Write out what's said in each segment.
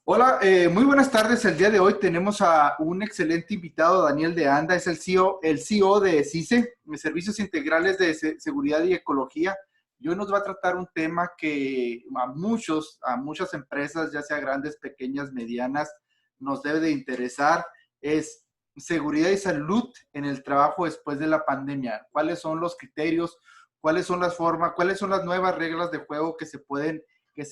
Hola, muy buenas tardes. El día de hoy tenemos a un excelente invitado, Daniel de Anda, es el CEO de CICE, Servicios Integrales de Seguridad y Ecología. Y hoy nos va a tratar un tema que a muchas empresas, ya sea grandes, pequeñas, medianas, nos debe de interesar. Es seguridad y salud en el trabajo después de la pandemia. ¿Cuáles son los criterios? ¿Cuáles son las formas? ¿Cuáles son las nuevas reglas de juego que se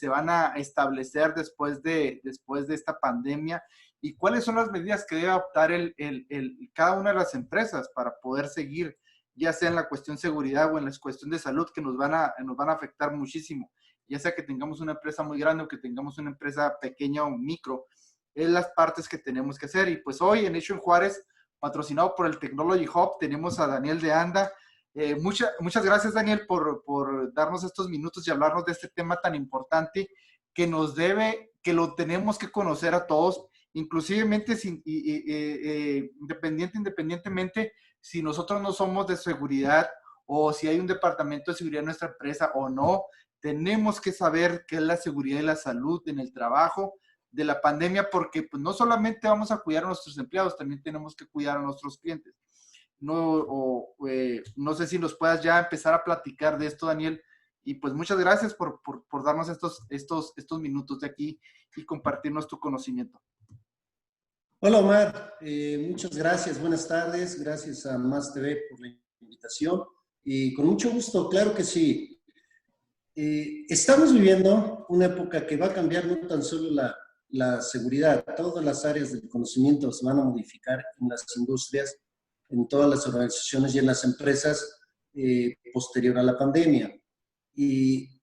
van a establecer después de esta pandemia? ¿Y cuáles son las medidas que debe adoptar cada una de las empresas para poder seguir, ya sea en la cuestión seguridad o en la cuestión de salud, que nos van a afectar muchísimo? Ya sea que tengamos una empresa muy grande o que tengamos una empresa pequeña o micro, es las partes que tenemos que hacer. Y pues hoy en Hecho en Juárez, patrocinado por el Technology Hub, tenemos a Daniel de Anda. Muchas gracias, Daniel, por darnos estos minutos y hablarnos de este tema tan importante que lo tenemos que conocer a todos, inclusivemente independientemente si nosotros no somos de seguridad o si hay un departamento de seguridad en nuestra empresa o no. Tenemos que saber qué es la seguridad y la salud en el trabajo de la pandemia, porque pues, no solamente vamos a cuidar a nuestros empleados, también tenemos que cuidar a nuestros clientes. No sé si nos puedas ya empezar a platicar de esto, Daniel. Y pues muchas gracias por darnos estos minutos de aquí y compartirnos tu conocimiento. Hola, Omar. Muchas gracias. Buenas tardes. Gracias a Más TV por la invitación. Y con mucho gusto, claro que sí. Estamos viviendo una época que va a cambiar no tan solo la seguridad, todas las áreas del conocimiento se van a modificar en las industrias, en todas las organizaciones y en las empresas posterior a la pandemia. Y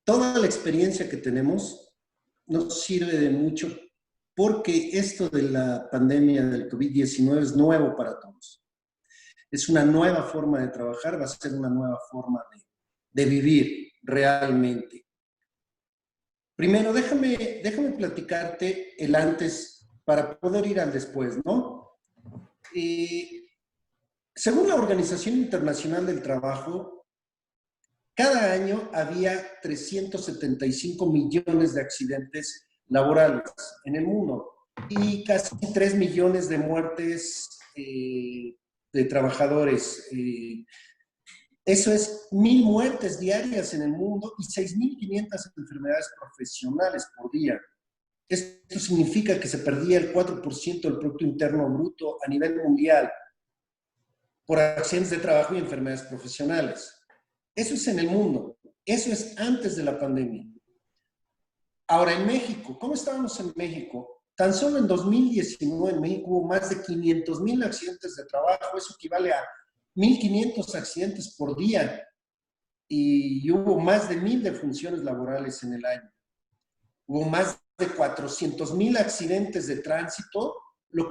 toda la experiencia que tenemos nos sirve de mucho porque esto de la pandemia del COVID-19 es nuevo para todos. Es una nueva forma de trabajar, va a ser una nueva forma de vivir realmente. Primero, déjame platicarte el antes para poder ir al después, ¿no? Según la Organización Internacional del Trabajo, cada año había 375 millones de accidentes laborales en el mundo y casi 3 millones de muertes de trabajadores. Eso es 1,000 muertes diarias en el mundo y 6.500 enfermedades profesionales por día. Esto significa que se perdía el 4% del Producto Interno Bruto a nivel mundial por accidentes de trabajo y enfermedades profesionales. Eso es en el mundo. Eso es antes de la pandemia. Ahora, en México, ¿cómo estábamos en México? Tan solo en 2019 en México hubo más de 500,000 accidentes de trabajo. Eso equivale a 1,500 accidentes por día. Y hubo más de 1,000 defunciones laborales en el año. Hubo más de 400,000 accidentes de tránsito, lo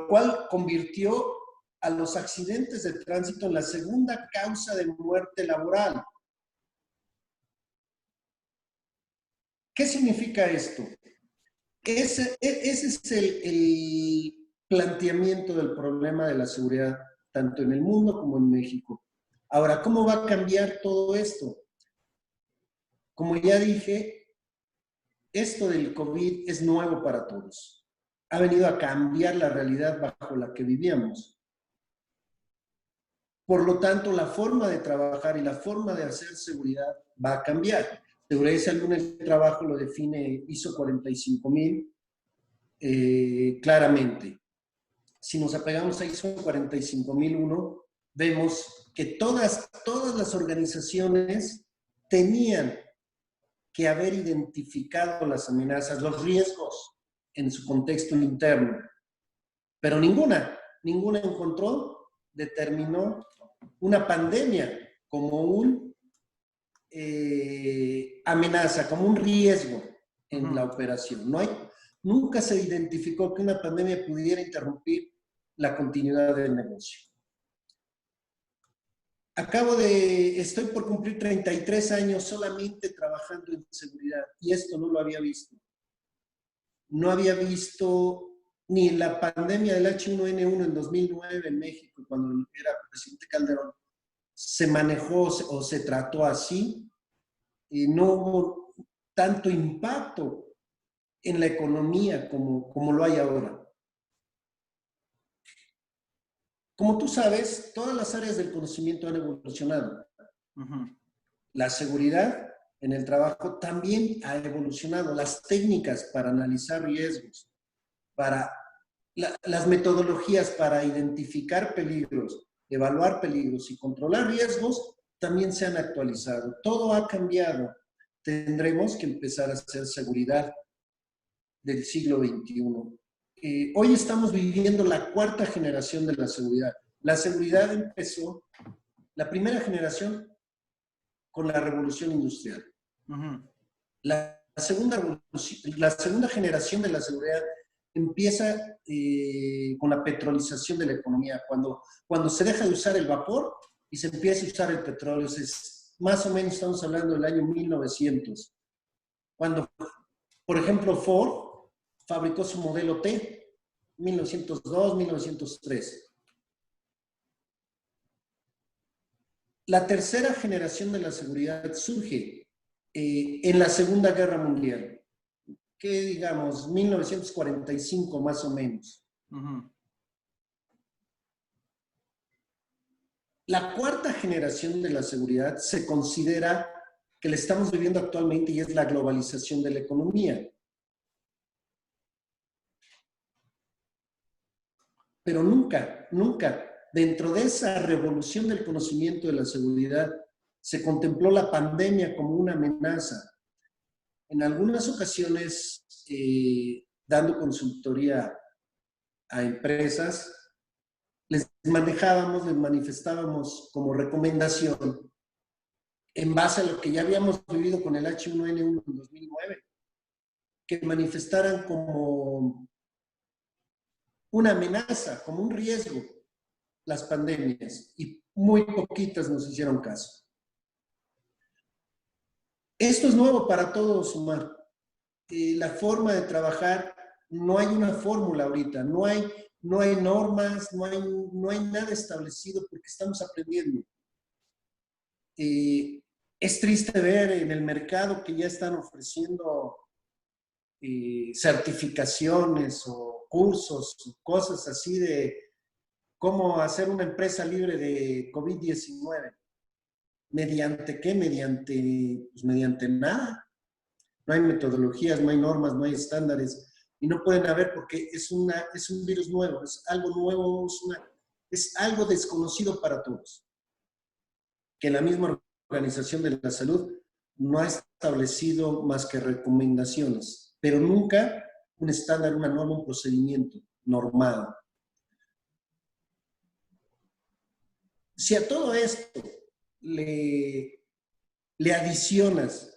cual convirtió a los accidentes de tránsito en la segunda causa de muerte laboral. ¿Qué significa esto? Ese es el planteamiento del problema de la seguridad, tanto en el mundo como en México. Ahora, ¿cómo va a cambiar todo esto? Como ya dije, esto del COVID es nuevo para todos. Ha venido a cambiar la realidad bajo la que vivíamos. Por lo tanto, la forma de trabajar y la forma de hacer seguridad va a cambiar. Seguridad y salud en el trabajo lo define ISO 45000 claramente. Si nos apegamos a ISO 45001, vemos que todas las organizaciones tenían que haber identificado las amenazas, los riesgos en su contexto interno. Pero ninguna determinó una pandemia como una amenaza, como un riesgo en la operación. Nunca se identificó que una pandemia pudiera interrumpir la continuidad del negocio. Estoy por cumplir 33 años solamente trabajando en seguridad y esto no lo había visto. No había visto ni la pandemia del H1N1 en 2009 en México, cuando era presidente Calderón, se manejó o se trató así. Y no hubo tanto impacto en la economía como lo hay ahora. Como tú sabes, todas las áreas del conocimiento han evolucionado. La seguridad en el trabajo también ha evolucionado. Las técnicas para analizar riesgos, para las metodologías para identificar peligros, evaluar peligros y controlar riesgos también se han actualizado. Todo ha cambiado. Tendremos que empezar a hacer seguridad del siglo XXI. Hoy estamos viviendo la cuarta generación de la seguridad. La seguridad empezó, la primera generación, con la revolución industrial. La segunda generación de la seguridad empieza con la petrolización de la economía, cuando se deja de usar el vapor y se empieza a usar el petróleo. Más o menos estamos hablando del año 1900, cuando, por ejemplo, Ford fabricó su modelo T, 1902, 1903. La tercera generación de la seguridad surge en la Segunda Guerra Mundial, que digamos 1945 más o menos. La cuarta generación de la seguridad se considera que la estamos viviendo actualmente y es la globalización de la economía. Pero nunca, nunca, dentro de esa revolución del conocimiento de la seguridad, se contempló la pandemia como una amenaza. En algunas ocasiones, dando consultoría a empresas, les manifestábamos como recomendación, en base a lo que ya habíamos vivido con el H1N1 en 2009, que manifestaran como una amenaza, como un riesgo, las pandemias, y muy poquitas nos hicieron caso. Esto es nuevo para todos, Omar. La forma de trabajar, no hay una fórmula ahorita, no hay normas, no hay nada establecido porque estamos aprendiendo. Es triste ver en el mercado que ya están ofreciendo certificaciones o cursos, o cosas así de cómo hacer una empresa libre de COVID-19. ¿Mediante qué? Mediante nada. No hay metodologías, no hay normas, no hay estándares. Y no pueden haber porque es un virus nuevo, es algo nuevo, es algo desconocido para todos. Que la misma Organización de la Salud no ha establecido más que recomendaciones, pero nunca un estándar, una norma, un procedimiento normado. Si a todo esto le adicionas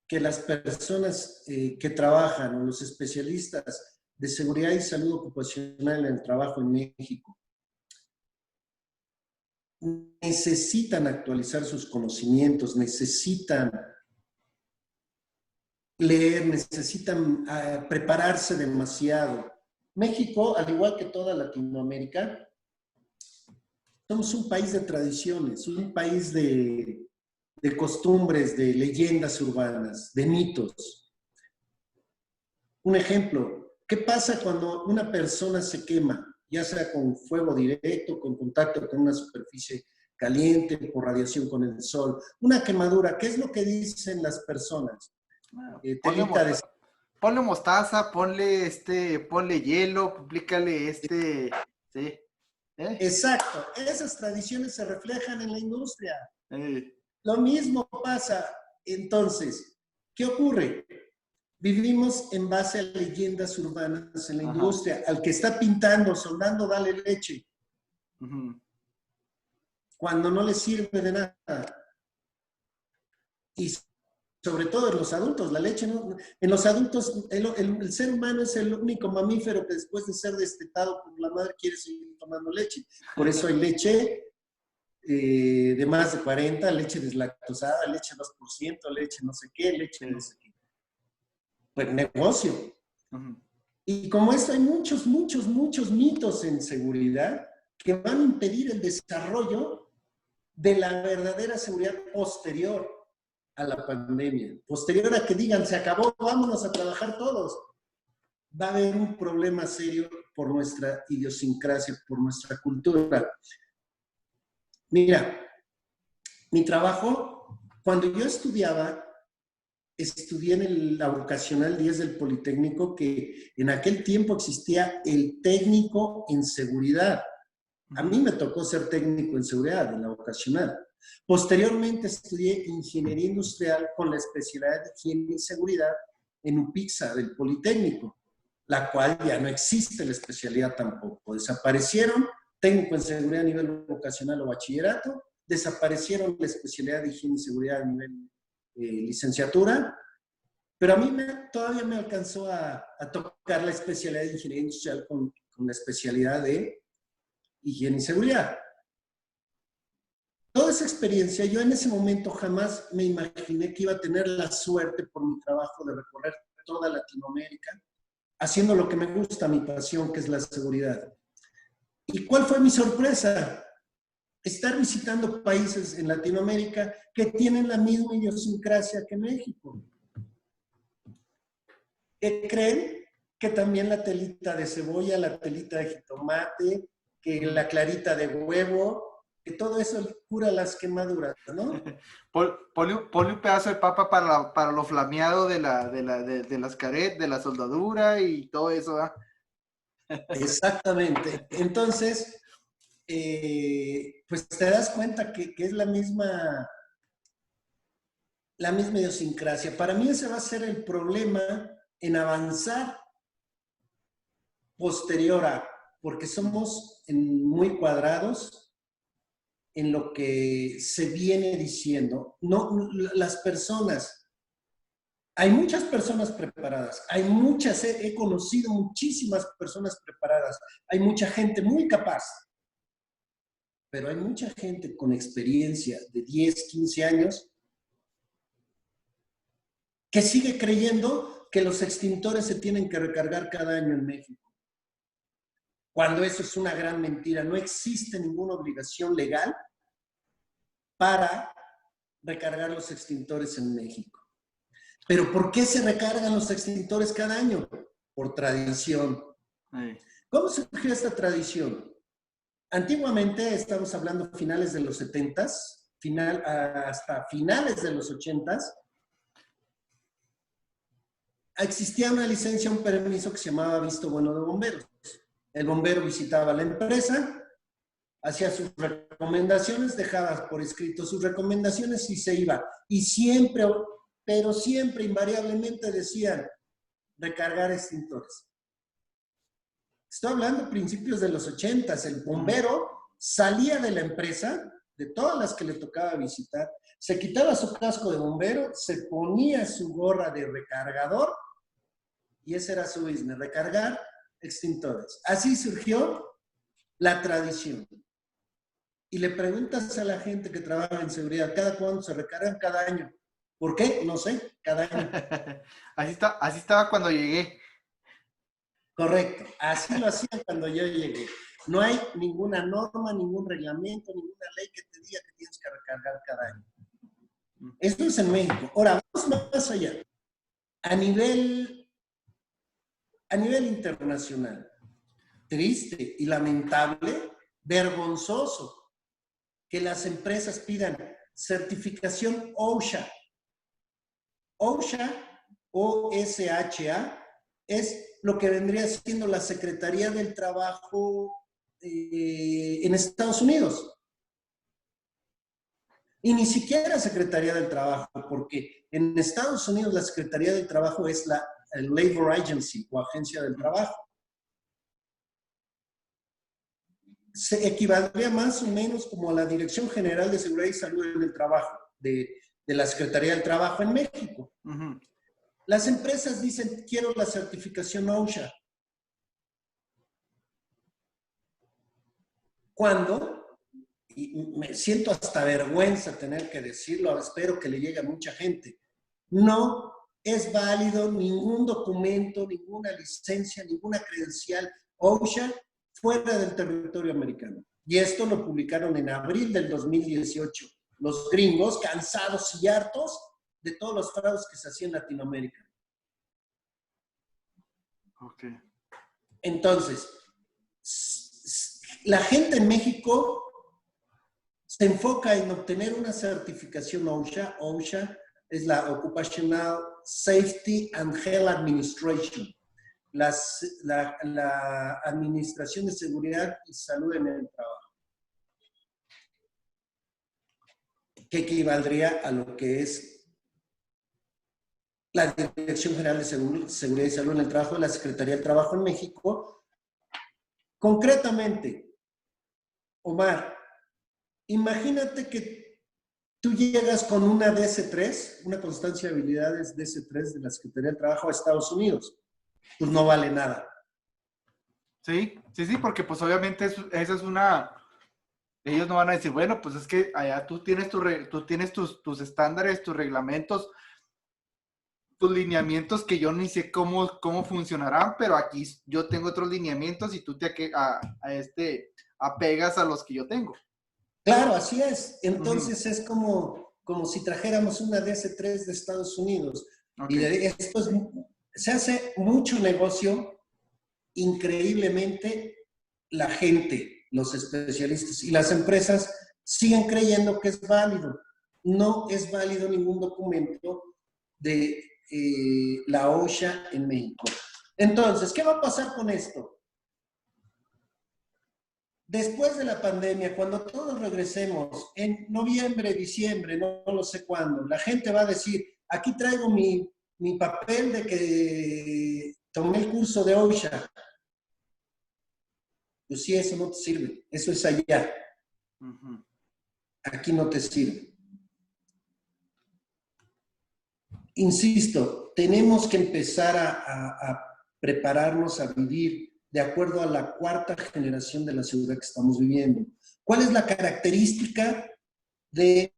que las personas que trabajan o los especialistas de seguridad y salud ocupacional en el trabajo en México necesitan actualizar sus conocimientos, necesitan leer, necesitan prepararse demasiado. México, al igual que toda Latinoamérica, somos un país de tradiciones, un país de costumbres, de leyendas urbanas, de mitos. Un ejemplo, ¿qué pasa cuando una persona se quema? Ya sea con fuego directo, con contacto con una superficie caliente, por radiación con el sol. Una quemadura, ¿qué es lo que dicen las personas? Ponle mostaza, ponle hielo, aplícale sí. Exacto, esas tradiciones se reflejan en la industria. Lo mismo pasa, entonces, ¿qué ocurre? Vivimos en base a leyendas urbanas en la industria. Al que está pintando, soldando, dale leche. Cuando no le sirve de nada. Y sobre todo en los adultos, la leche no. En los adultos, el ser humano es el único mamífero que después de ser destetado por la madre quiere seguir tomando leche. Por eso hay leche de más de 40, leche deslactosada, leche 2%, leche no sé qué, leche no sé qué. Pues negocio. Y como esto hay muchos mitos en seguridad que van a impedir el desarrollo de la verdadera seguridad posterior. a la pandemia, posterior a que digan, se acabó, vámonos a trabajar todos, va a haber un problema serio por nuestra idiosincrasia, por nuestra cultura. Mira, mi trabajo, cuando yo estudiaba, estudié en la vocacional 10 del Politécnico, que en aquel tiempo existía el técnico en seguridad. A mí me tocó ser técnico en seguridad en la vocacional. Posteriormente estudié ingeniería industrial con la especialidad de higiene y seguridad en UPIXA del Politécnico, la cual ya no existe la especialidad tampoco. Desaparecieron técnico en seguridad a nivel vocacional o bachillerato, desaparecieron la especialidad de higiene y seguridad a nivel licenciatura, pero a mí todavía me alcanzó a tocar la especialidad de ingeniería industrial con la especialidad de higiene y seguridad. Toda esa experiencia, yo en ese momento jamás me imaginé que iba a tener la suerte por mi trabajo de recorrer toda Latinoamérica, haciendo lo que me gusta, mi pasión, que es la seguridad. ¿Y cuál fue mi sorpresa? Estar visitando países en Latinoamérica que tienen la misma idiosincrasia que México. Que creen que también la telita de cebolla, la telita de jitomate, que la clarita de huevo, que todo eso cura las quemaduras, ¿no? Ponle un pedazo de papa para lo flameado de las caretas, de la soldadura y todo eso, ¿eh? Exactamente. Entonces, pues te das cuenta que es la misma idiosincrasia. Para mí ese va a ser el problema en avanzar posterior a, porque somos muy cuadrados en lo que se viene diciendo. No, las personas, hay muchas personas preparadas, he conocido muchísimas personas preparadas, hay mucha gente muy capaz, pero hay mucha gente con experiencia de 10, 15 años que sigue creyendo que los extintores se tienen que recargar cada año en México. Cuando eso es una gran mentira. No existe ninguna obligación legal para recargar los extintores en México. ¿Pero por qué se recargan los extintores cada año? Por tradición. ¿Cómo surgió esta tradición? Antiguamente, estamos hablando finales de los 70s, hasta finales de los 80s, existía una licencia, un permiso que se llamaba visto bueno de bomberos. El bombero visitaba la empresa, hacía sus recomendaciones, dejaba por escrito sus recomendaciones y se iba. Y siempre, pero siempre, invariablemente decían recargar extintores. Estoy hablando de principios de los 80s. El bombero salía de la empresa, de todas las que le tocaba visitar, se quitaba su casco de bombero, se ponía su gorra de recargador y ese era su business, recargar extintores. Así surgió la tradición. Y le preguntas a la gente que trabaja en seguridad, ¿cada cuándo se recargan? Cada año. ¿Por qué? No sé, cada año. Así estaba cuando llegué. Correcto, así lo hacían cuando yo llegué. No hay ninguna norma, ningún reglamento, ninguna ley que te diga que tienes que recargar cada año. Esto es en México. Ahora, vamos más allá. A nivel internacional, triste y lamentable, vergonzoso, que las empresas pidan certificación OSHA. OSHA, O-S-H-A, es lo que vendría siendo la Secretaría del Trabajo en Estados Unidos. Y ni siquiera Secretaría del Trabajo, porque en Estados Unidos la Secretaría del Trabajo es el Labor Agency o Agencia del Trabajo. Se equivaldría más o menos como a la Dirección General de Seguridad y Salud en el Trabajo de la Secretaría del Trabajo en México. Las empresas dicen, quiero la certificación OSHA. Cuando, y me siento hasta vergüenza tener que decirlo, espero que le llegue a mucha gente, no es válido ningún documento, ninguna licencia, ninguna credencial OSHA fuera del territorio americano. Y esto lo publicaron en abril del 2018. Los gringos, cansados y hartos, de todos los fraudes que se hacían en Latinoamérica. Ok. Entonces, la gente en México se enfoca en obtener una certificación OSHA. OSHA es la Occupational Safety and Health Administration, la Administración de Seguridad y Salud en el Trabajo, que equivaldría a lo que es la Dirección General de Seguridad y Salud en el Trabajo de la Secretaría del Trabajo en México. Concretamente, Omar, imagínate que tú llegas con una DS3, una constancia de habilidades DS3 de la Secretaría del Trabajo a Estados Unidos. Pues no vale nada. Sí, sí, sí, porque pues obviamente esa es una... Ellos no van a decir, bueno, pues es que allá tú tienes, tus estándares, tus reglamentos, tus lineamientos que yo ni sé cómo funcionarán, pero aquí yo tengo otros lineamientos y tú te apegas a los que yo tengo. Claro, así es. Entonces es como si trajéramos una DS3 de Estados Unidos. Okay. Y esto se hace mucho negocio, increíblemente, la gente, los especialistas y las empresas siguen creyendo que es válido. No es válido ningún documento de la OSHA en México. Entonces, ¿qué va a pasar con esto? Después de la pandemia, cuando todos regresemos, en noviembre, diciembre, no lo sé cuándo, la gente va a decir, aquí traigo mi papel de que tomé el curso de OSHA. Pues sí, eso no te sirve, eso es allá. Aquí no te sirve. Insisto, tenemos que empezar a prepararnos a vivir de acuerdo a la cuarta generación de la seguridad que estamos viviendo. ¿Cuál es la característica de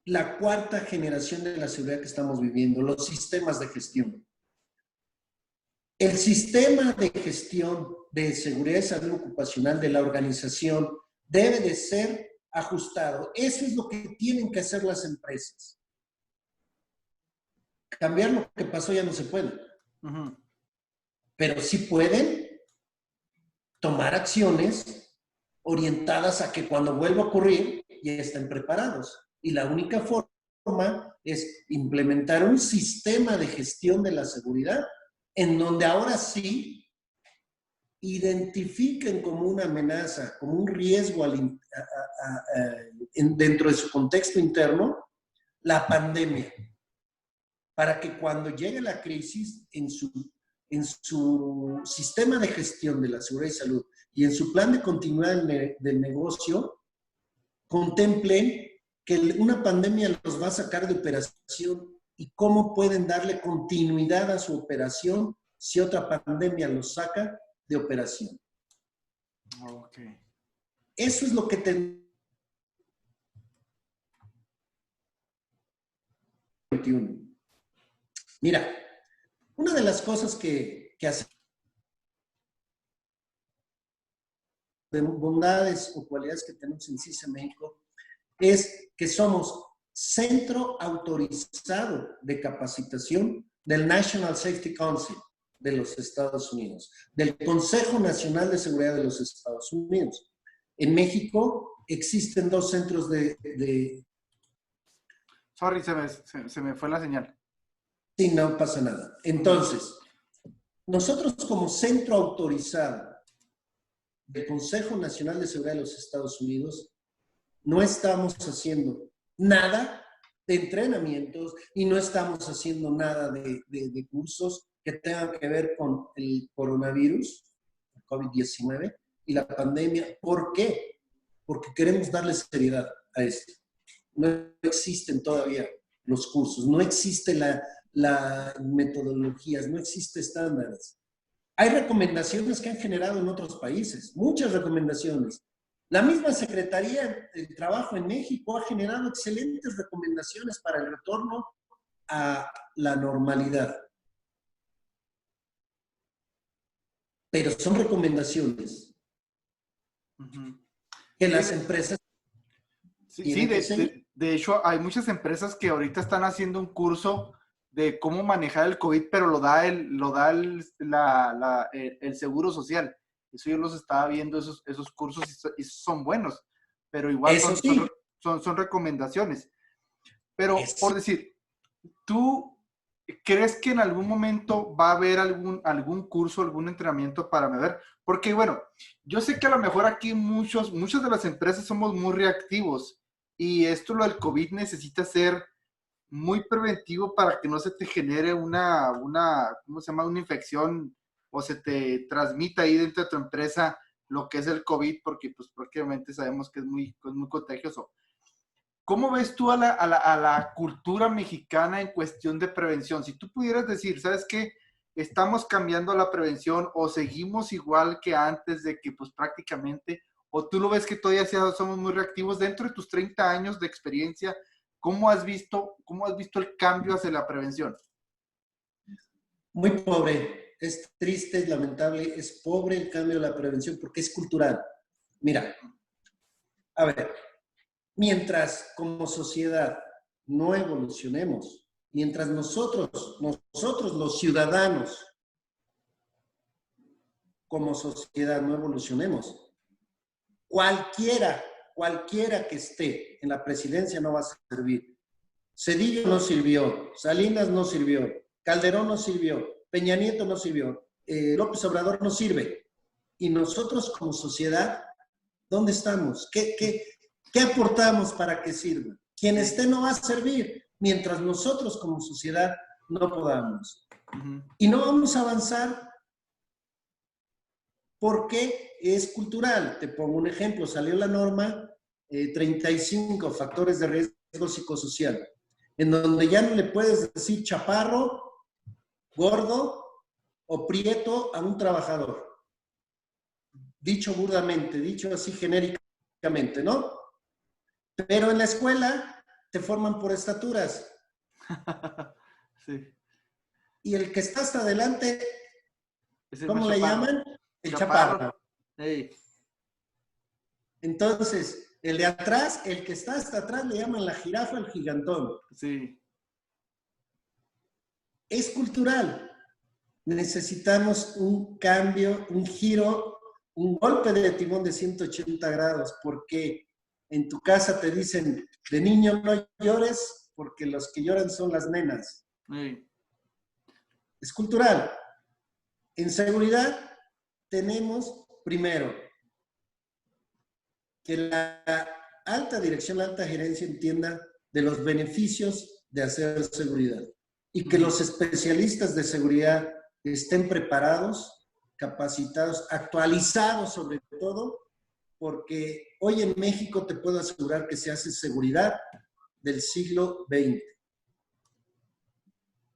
la cuarta generación de la seguridad que estamos viviendo? Los sistemas de gestión. El sistema de gestión de seguridad y salud ocupacional de la organización debe de ser ajustado. Eso es lo que tienen que hacer las empresas. Cambiar lo que pasó ya no se puede. Pero sí pueden tomar acciones orientadas a que cuando vuelva a ocurrir ya estén preparados. Y la única forma es implementar un sistema de gestión de la seguridad en donde ahora sí identifiquen como una amenaza, como un riesgo dentro de su contexto interno, la pandemia, para que cuando llegue la crisis en su sistema de gestión de la seguridad y salud y en su plan de continuidad del negocio, contemplen que una pandemia los va a sacar de operación y cómo pueden darle continuidad a su operación si otra pandemia los saca de operación. Okay. Eso es lo que tenemos. Mira, una de las cosas que hace de bondades o cualidades que tenemos en CISA México es que somos centro autorizado de capacitación del National Safety Council de los Estados Unidos, del Consejo Nacional de Seguridad de los Estados Unidos. En México existen dos centros de... Sorry, se me fue la señal. Sí, no pasa nada. Entonces, nosotros como centro autorizado del Consejo Nacional de Seguridad de los Estados Unidos, no estamos haciendo nada de entrenamientos y no estamos haciendo nada de cursos que tengan que ver con el coronavirus, el COVID-19 y la pandemia. ¿Por qué? Porque queremos darle seriedad a esto. No existen todavía los cursos, no existe la metodologías, no existe estándares. Hay recomendaciones que han generado en otros países, muchas recomendaciones. La misma Secretaría del Trabajo en México ha generado excelentes recomendaciones para el retorno a la normalidad. Pero son recomendaciones que las empresas tienen que seguir. De hecho, hay muchas empresas que ahorita están haciendo un curso de cómo manejar el COVID, pero lo da el Seguro Social. Eso yo los estaba viendo, esos cursos, y son buenos, pero igual Eso sí, son recomendaciones. Pero, por es, decir, ¿tú crees que en algún momento va a haber algún curso, algún entrenamiento para ver? Porque, bueno, yo sé que a lo mejor aquí muchas de las empresas somos muy reactivos y esto, lo del COVID, necesita ser muy preventivo para que no se te genere ¿cómo se llama? Una infección o se te transmita ahí dentro de tu empresa lo que es el COVID, porque pues prácticamente sabemos que es muy contagioso. ¿Cómo ves tú a la cultura mexicana en cuestión de prevención? Si tú pudieras decir, ¿sabes qué? Estamos cambiando la prevención o seguimos igual que antes de que pues prácticamente, o tú lo ves que todavía somos muy reactivos dentro de tus 30 años de experiencia, ¿cómo has visto el cambio hacia la prevención? muy pobre, es triste, es lamentable, es pobre el cambio de la prevención porque es cultural. Mira, a ver, mientras como sociedad no evolucionemos, mientras nosotros los ciudadanos como sociedad no evolucionemos, cualquiera, cualquiera que esté en la presidencia no va a servir. Cedillo no sirvió, Salinas no sirvió, Calderón no sirvió, Peña Nieto no sirvió, López Obrador no sirve. Y nosotros como sociedad, ¿dónde estamos? ¿Qué aportamos para que sirva? Quien Sí. esté no va a servir, mientras nosotros como sociedad no podamos. Ujú. Y no vamos a avanzar porque es cultural. Te pongo un ejemplo, salió la norma 35 factores de riesgo psicosocial, en donde ya no le puedes decir chaparro, gordo o prieto a un trabajador. Dicho burdamente, dicho así genéricamente, ¿no? Pero en la escuela te forman por estaturas. Sí. Y el que está hasta adelante, Es el más ¿cómo le chaparro. llaman? El Chaparro. chaparro. Ey. Entonces, el de atrás, el que está hasta atrás, le llaman la jirafa, el gigantón. Sí. Es cultural. Necesitamos un cambio, un giro, un golpe de timón de 180 grados, porque en tu casa te dicen, de niño no llores, porque los que lloran son las nenas. Ey. Es cultural. En seguridad tenemos, primero, que la alta dirección, la alta gerencia entienda de los beneficios de hacer seguridad y que los especialistas de seguridad estén preparados, capacitados, actualizados sobre todo, porque hoy en México te puedo asegurar que se hace seguridad del siglo XX.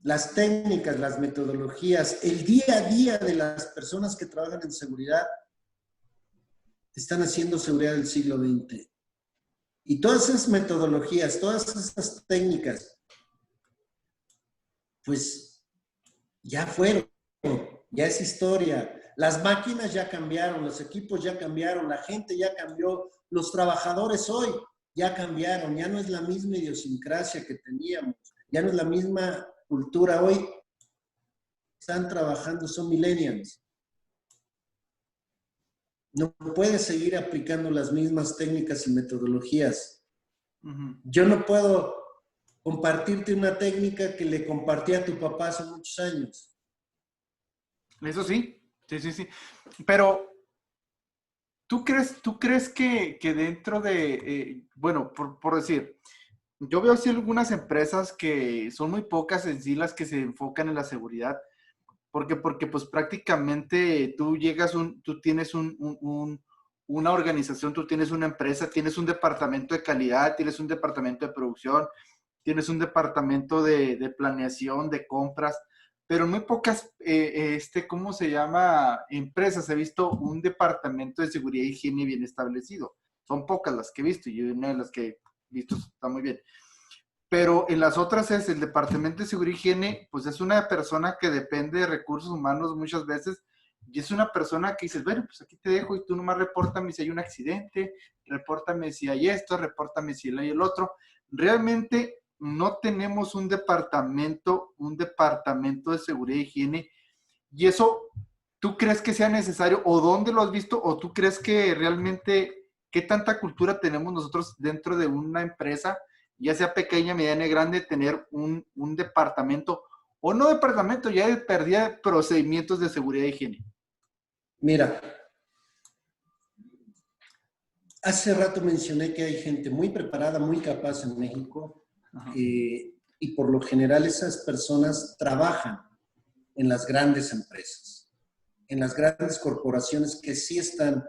Las técnicas, las metodologías, el día a día de las personas que trabajan en seguridad están haciendo seguridad del siglo XX. Y todas esas metodologías, todas esas técnicas, pues ya fueron, ya es historia. Las máquinas ya cambiaron, los equipos ya cambiaron, la gente ya cambió, los trabajadores hoy ya cambiaron, ya no es la misma idiosincrasia que teníamos, ya no es la misma cultura. Hoy están trabajando, son millennials. No puedes seguir aplicando las mismas técnicas y metodologías. Yo no puedo compartirte una técnica que le compartí a tu papá hace muchos años. Eso sí, sí, sí, sí. Pero, ¿tú crees que dentro bueno, por decir, yo veo así algunas empresas que son muy pocas en sí las que se enfocan en la seguridad, porque pues prácticamente tú tienes una organización, tú tienes una empresa, tienes un departamento de calidad, tienes un departamento de producción, tienes un departamento de planeación, de compras, pero muy pocas, ¿cómo se llama? Empresas he visto un departamento de seguridad, higiene bien establecido. Son pocas las que he visto y una de las que he visto está muy bien. Pero en las otras es el Departamento de Seguridad y Higiene, pues es una persona que depende de recursos humanos muchas veces y es una persona que dices, bueno, pues aquí te dejo y tú nomás repórtame si hay un accidente, repórtame si hay esto, repórtame si hay el otro, realmente no tenemos un departamento de seguridad e higiene. Y eso, ¿tú crees que sea necesario? ¿O dónde lo has visto? ¿O tú crees que realmente, qué tanta cultura tenemos nosotros dentro de una empresa, ya sea pequeña, mediana y grande, tener un departamento, o no departamento, ya de pérdida de procedimientos de seguridad e higiene? Mira, hace rato mencioné que hay gente muy preparada, muy capaz en México, y por lo general esas personas trabajan en las grandes empresas, en las grandes corporaciones que sí están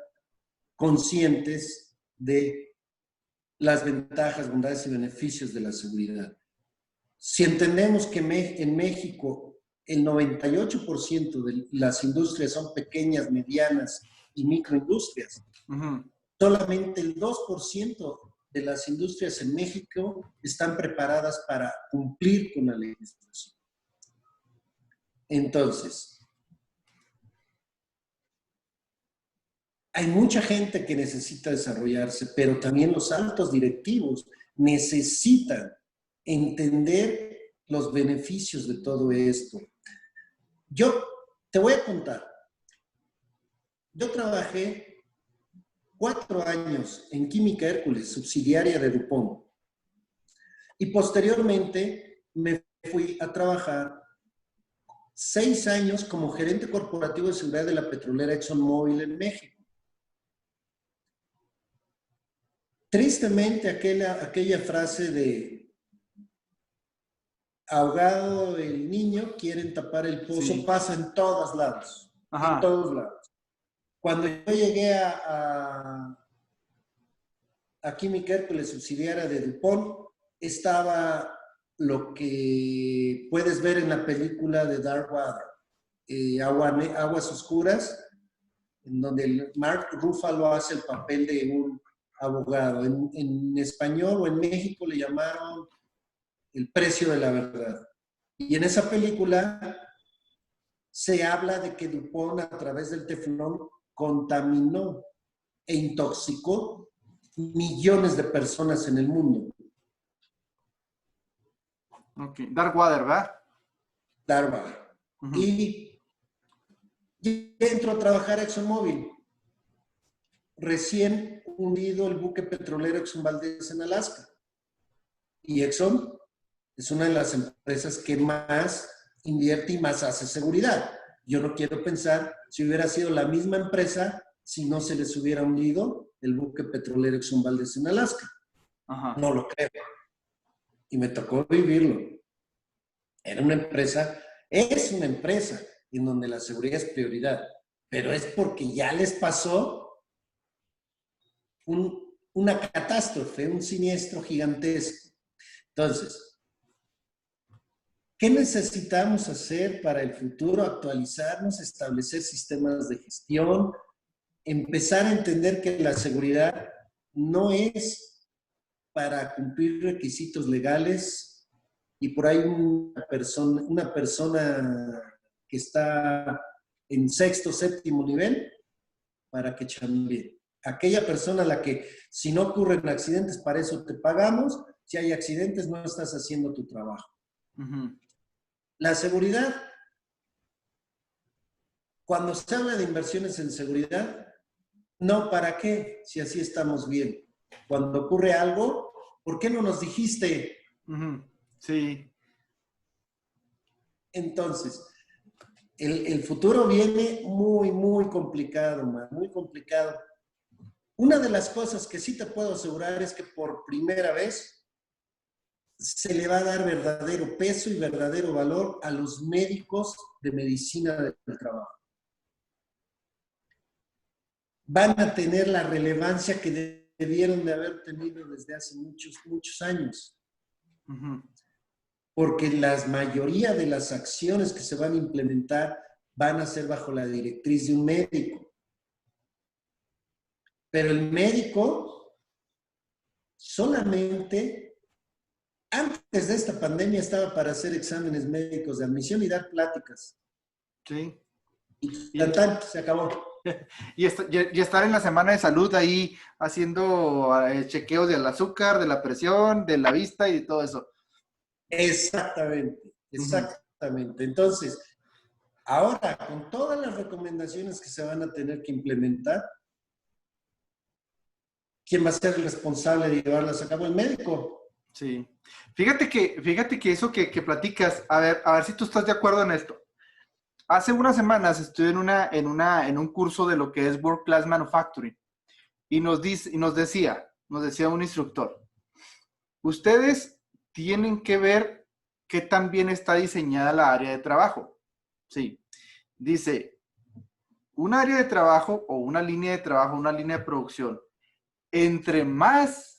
conscientes de las ventajas, bondades y beneficios de la seguridad. Si entendemos que en México el 98% de las industrias son pequeñas, medianas y microindustrias, solamente el 2% de las industrias en México están preparadas para cumplir con la legislación. Entonces, hay mucha gente que necesita desarrollarse, pero también los altos directivos necesitan entender los beneficios de todo esto. Yo te voy a contar. Yo trabajé 4 años en Química Hércules, subsidiaria de DuPont. Y posteriormente me fui a trabajar 6 años como gerente corporativo de seguridad de la petrolera ExxonMobil en México. Tristemente, aquella frase de ahogado el niño, quieren tapar el pozo, sí, pasa en todos lados. Ajá. En todos lados. Cuando yo llegué a Química Hércules, subsidiaria de DuPont, estaba lo que puedes ver en la película de Dark Water, Aguas Oscuras, en donde Mark Ruffalo hace el papel de un abogado. En español o en México le llamaron El precio de la verdad. Y en esa película se habla de que DuPont a través del teflón contaminó e intoxicó millones de personas en el mundo. Ok, Darkwater, ¿verdad? Darkwater. Y entro a trabajar a ExxonMobil. Recién hundido el buque petrolero Exxon Valdez en Alaska. Y Exxon es una de las empresas que más invierte y más hace seguridad. Yo no quiero pensar si hubiera sido la misma empresa si no se les hubiera hundido el buque petrolero Exxon Valdez en Alaska. Ajá. No lo creo. Y me tocó vivirlo. Era una empresa, es una empresa en donde la seguridad es prioridad, pero es porque ya les pasó una catástrofe, un siniestro gigantesco. Entonces, ¿qué necesitamos hacer para el futuro? Actualizarnos, establecer sistemas de gestión, empezar a entender que la seguridad no es para cumplir requisitos legales y por ahí una persona que está en sexto, séptimo nivel para que chambee. Aquella persona a la que si no ocurren accidentes, para eso te pagamos. Si hay accidentes, no estás haciendo tu trabajo. La seguridad, cuando se habla de inversiones en seguridad, no, ¿para qué? Si así estamos bien. Cuando ocurre algo, ¿por qué no nos dijiste? Sí. Entonces, el futuro viene muy, muy complicado, man, muy complicado. Una de las cosas que sí te puedo asegurar es que por primera vez se le va a dar verdadero peso y verdadero valor a los médicos de medicina del trabajo. Van a tener la relevancia que debieron de haber tenido desde hace muchos, muchos años. Porque la mayoría de las acciones que se van a implementar van a ser bajo la directriz de un médico. Pero el médico solamente, antes de esta pandemia, estaba para hacer exámenes médicos de admisión y dar pláticas. Sí. Y tal, se acabó. Y estar en la semana de salud ahí haciendo chequeos del azúcar, de la presión, de la vista y de todo eso. Exactamente, Ujú. exactamente. Entonces, ahora, con todas las recomendaciones que se van a tener que implementar, ¿quién va a ser el responsable de llevarlas a cabo? El médico. Sí. Fíjate que eso que platicas, a ver si tú estás de acuerdo en esto. Hace unas semanas estuve en un curso de lo que es World Class Manufacturing y nos decía un instructor, ustedes tienen que ver qué tan bien está diseñada la área de trabajo. Sí. Dice, un área de trabajo o una línea de trabajo, una línea de producción, entre más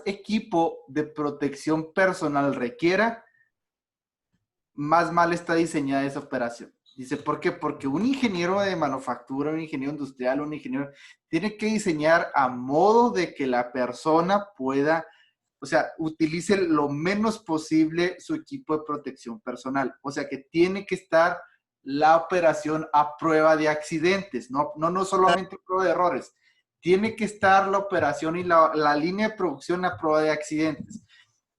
equipo de protección personal requiera, más mal está diseñada esa operación. Dice, ¿por qué? Porque un ingeniero de manufactura, un ingeniero industrial, un ingeniero, tiene que diseñar a modo de que la persona pueda, o sea, utilice lo menos posible su equipo de protección personal. O sea, que tiene que estar la operación a prueba de accidentes, no solamente a prueba de errores. Tiene que estar la operación y la línea de producción a prueba de accidentes.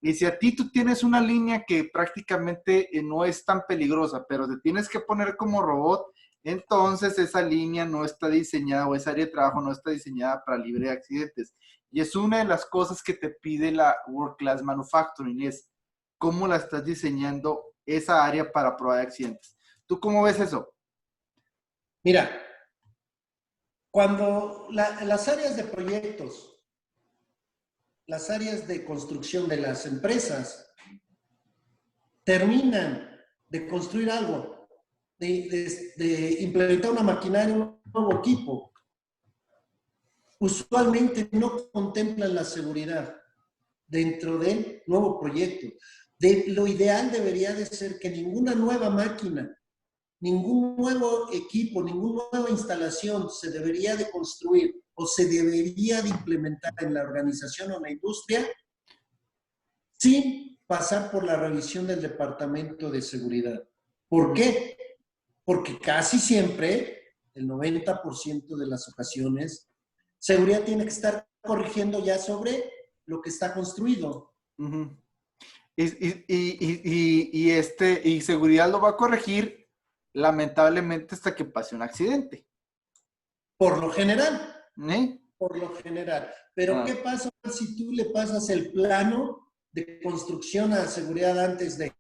Y si a ti tú tienes una línea que prácticamente no es tan peligrosa, pero te tienes que poner como robot, entonces esa línea no está diseñada o esa área de trabajo no está diseñada para libre de accidentes. Y es una de las cosas que te pide la World Class Manufacturing, es cómo la estás diseñando esa área para prueba de accidentes. ¿Tú cómo ves eso? Mira, cuando las áreas de proyectos, las áreas de construcción de las empresas terminan de construir algo, de implementar una maquinaria, un nuevo equipo, usualmente no contemplan la seguridad dentro del nuevo proyecto. Lo ideal debería de ser que ninguna nueva máquina, ningún nuevo equipo, ninguna nueva instalación se debería de construir o se debería de implementar en la organización o la industria sin pasar por la revisión del Departamento de Seguridad. ¿Por Ujú. qué? Porque casi siempre, el 90% de las ocasiones, seguridad tiene que estar corrigiendo ya sobre lo que está construido. Uh-huh. Y seguridad lo va a corregir lamentablemente hasta que pase un accidente. Por lo general, ¿Eh? por lo general. Pero ¿qué Ah. pasa si tú le pasas el plano de construcción a seguridad antes de?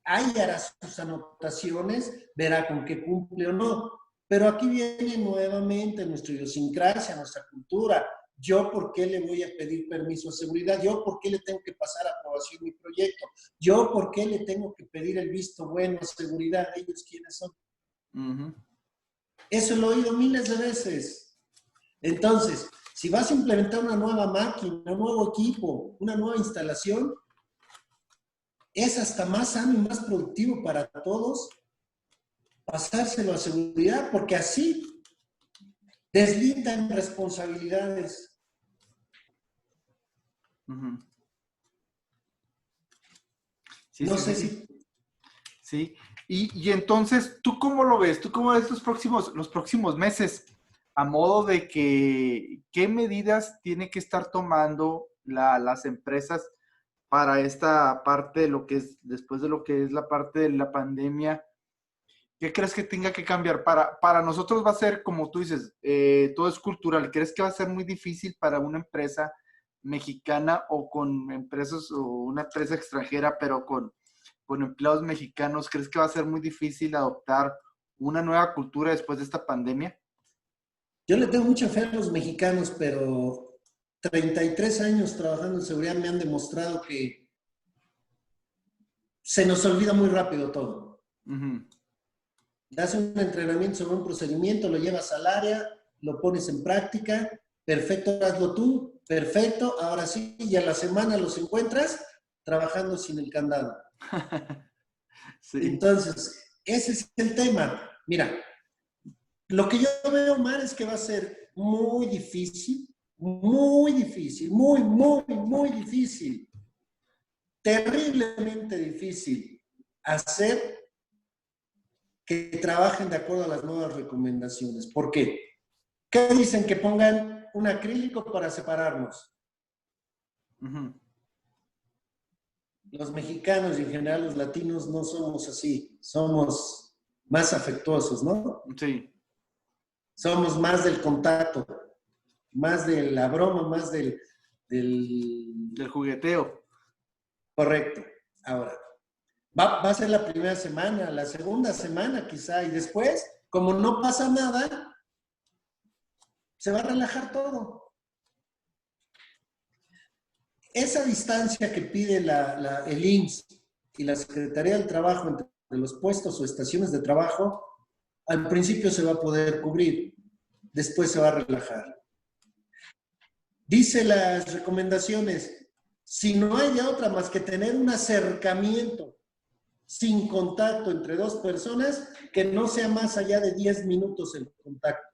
Ahí hará sus anotaciones, verá con qué cumple o no. Pero aquí viene nuevamente nuestra idiosincrasia, nuestra cultura. Yo, ¿por qué le voy a pedir permiso a seguridad? Yo, ¿por qué le tengo que pasar a aprobación mi proyecto? Yo, ¿por qué le tengo que pedir el visto bueno a seguridad? ¿Ellos quiénes son? Uh-huh. Eso lo he oído miles de veces. Entonces, si vas a implementar una nueva máquina, un nuevo equipo, una nueva instalación, es hasta más sano y más productivo para todos pasárselo a seguridad, porque así deslindan responsabilidades. Uh-huh. Sí, No sí, sé sí. si Sí. Y entonces, ¿tú cómo lo ves? ¿Tú cómo ves los próximos meses? A modo de que, ¿qué medidas tiene que estar tomando las empresas para esta parte de lo que es, después de lo que es la parte de la pandemia? ¿Qué crees que tenga que cambiar? Para nosotros va a ser, como tú dices, todo es cultural. ¿Crees que va a ser muy difícil para una empresa mexicana o con empresas o una empresa extranjera, pero con empleados mexicanos? ¿Crees que va a ser muy difícil adoptar una nueva cultura después de esta pandemia? yo le tengo mucha fe a los mexicanos, pero 33 años trabajando en seguridad me han demostrado que se nos olvida muy rápido todo. Uh-huh. Das un entrenamiento sobre un procedimiento, lo llevas al área, lo pones en práctica, perfecto, hazlo tú, perfecto, ahora sí, y a la semana los encuentras trabajando sin el candado. Sí. Entonces, ese es el tema. Mira, lo que yo veo mal es que va a ser muy difícil, muy difícil, terriblemente difícil hacer que trabajen de acuerdo a las nuevas recomendaciones. ¿Por qué? ¿Qué dicen? Que pongan un acrílico para separarnos. Los mexicanos y en general los latinos no somos así, somos más afectuosos, ¿no? Sí. Somos más del contacto, más de la broma, más del jugueteo. Correcto. Ahora, va a ser la primera semana, la segunda semana quizá, y después, como no pasa nada, se va a relajar todo. Esa distancia que pide el IMSS y la Secretaría del Trabajo entre los puestos o estaciones de trabajo, al principio se va a poder cubrir, después se va a relajar. Dice las recomendaciones, si no hay de otra más que tener un acercamiento sin contacto entre dos personas, que no sea más allá de 10 minutos el contacto,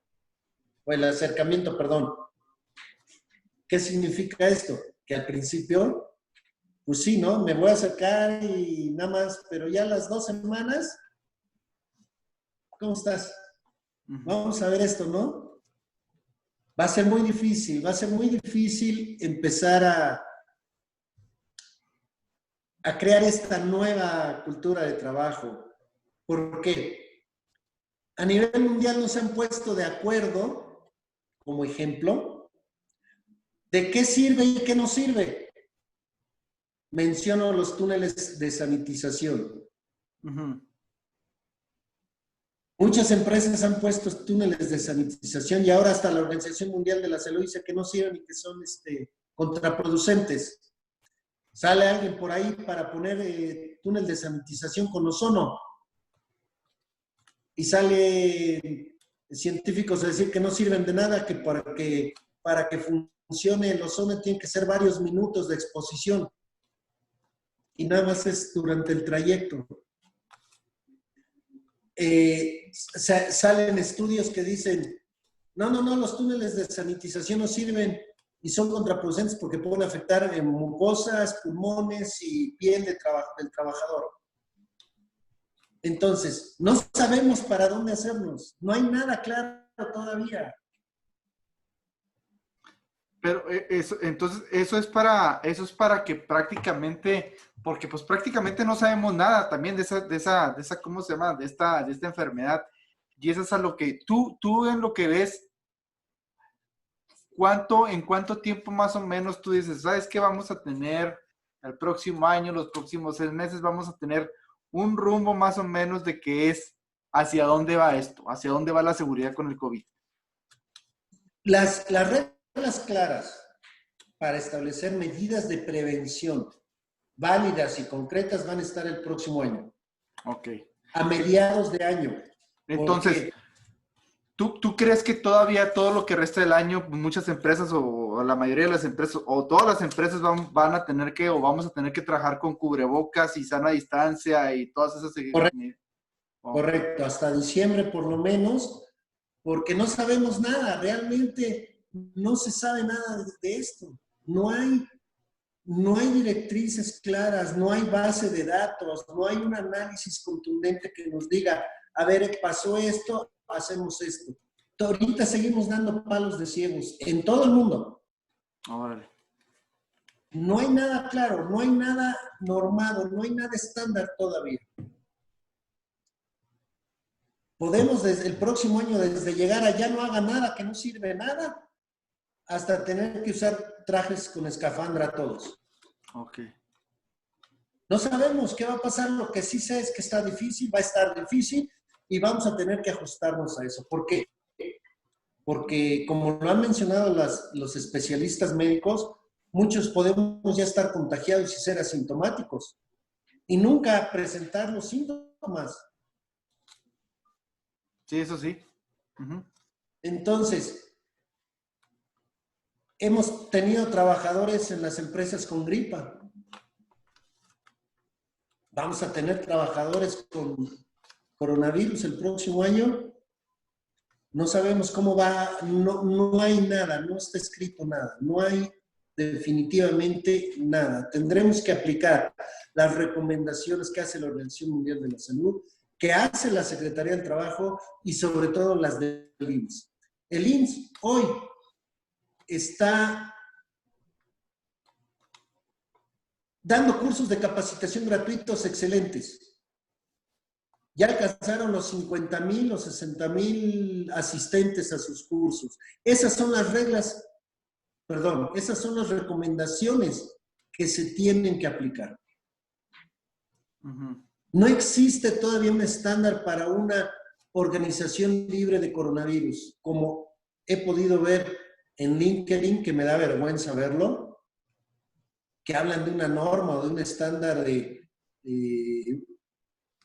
o el acercamiento, perdón. ¿Qué significa esto? Que al principio, pues sí, ¿no? Me voy a acercar y nada más, pero ya las 2 semanas, ¿cómo estás? Vamos a ver esto, ¿no? Va a ser muy difícil empezar a crear esta nueva cultura de trabajo. ¿Por qué? A nivel mundial nos han puesto de acuerdo, como ejemplo, de qué sirve y qué no sirve. Menciono los túneles de sanitización. Muchas empresas han puesto túneles de sanitización y ahora hasta la Organización Mundial de la Salud dice que no sirven y que son contraproducentes. Sale alguien por ahí para poner túnel de sanitización con ozono y sale científicos a decir que no sirven de nada, que para que funcione el ozono tienen que ser varios minutos de exposición y nada más es durante el trayecto. Salen estudios que dicen, no, los túneles de sanitización no sirven y son contraproducentes porque pueden afectar mucosas, pulmones y piel del trabajador. Entonces, no sabemos para dónde hacernos. No hay nada claro todavía. Pero entonces, eso es para que prácticamente, porque pues prácticamente no sabemos nada también de esa, ¿cómo se llama? De esta enfermedad. Y eso es a lo que tú en lo que ves, ¿en cuánto tiempo más o menos tú dices, sabes qué vamos a tener el próximo año, los próximos 6 meses, vamos a tener un rumbo más o menos de qué es, hacia dónde va esto, hacia dónde va la seguridad con el COVID? Las reglas claras para establecer medidas de prevención válidas y concretas van a estar el próximo año. Ok. A mediados de año. Entonces, ¿tú crees que todavía todo lo que resta del año, muchas empresas o la mayoría de las empresas o todas las empresas van a tener que o vamos a tener que trabajar con cubrebocas y sana distancia y todas esas... Correcto, hasta diciembre por lo menos, porque no sabemos nada, realmente no se sabe nada de esto. No hay directrices claras, no hay base de datos, no hay un análisis contundente que nos diga, a ver, pasó esto, hacemos esto. Ahorita seguimos dando palos de ciegos en todo el mundo. Órale. No hay nada claro, no hay nada normado, no hay nada estándar todavía. Podemos desde el próximo año, desde llegar a ya no haga nada, que no sirve nada, hasta tener que usar trajes con escafandra todos. Ok. No sabemos qué va a pasar, lo que sí sé es que está difícil, va a estar difícil y vamos a tener que ajustarnos a eso. ¿Por qué? Porque como lo han mencionado los especialistas médicos, muchos podemos ya estar contagiados y ser asintomáticos y nunca presentar los síntomas. Sí, eso sí. Entonces, hemos tenido trabajadores en las empresas con gripa. Vamos a tener trabajadores con coronavirus el próximo año. No sabemos cómo va, no hay nada, no está escrito nada, no hay definitivamente nada. Tendremos que aplicar las recomendaciones que hace la Organización Mundial de la Salud que hace la Secretaría del Trabajo y sobre todo las del IMSS. El IMSS hoy está dando cursos de capacitación gratuitos excelentes. Ya alcanzaron los 50,000 o 60,000 asistentes a sus cursos. Esas son las reglas, perdón, esas son las recomendaciones que se tienen que aplicar. No existe todavía un estándar para una organización libre de coronavirus, como he podido ver en LinkedIn, que me da vergüenza verlo, que hablan de una norma o de un estándar de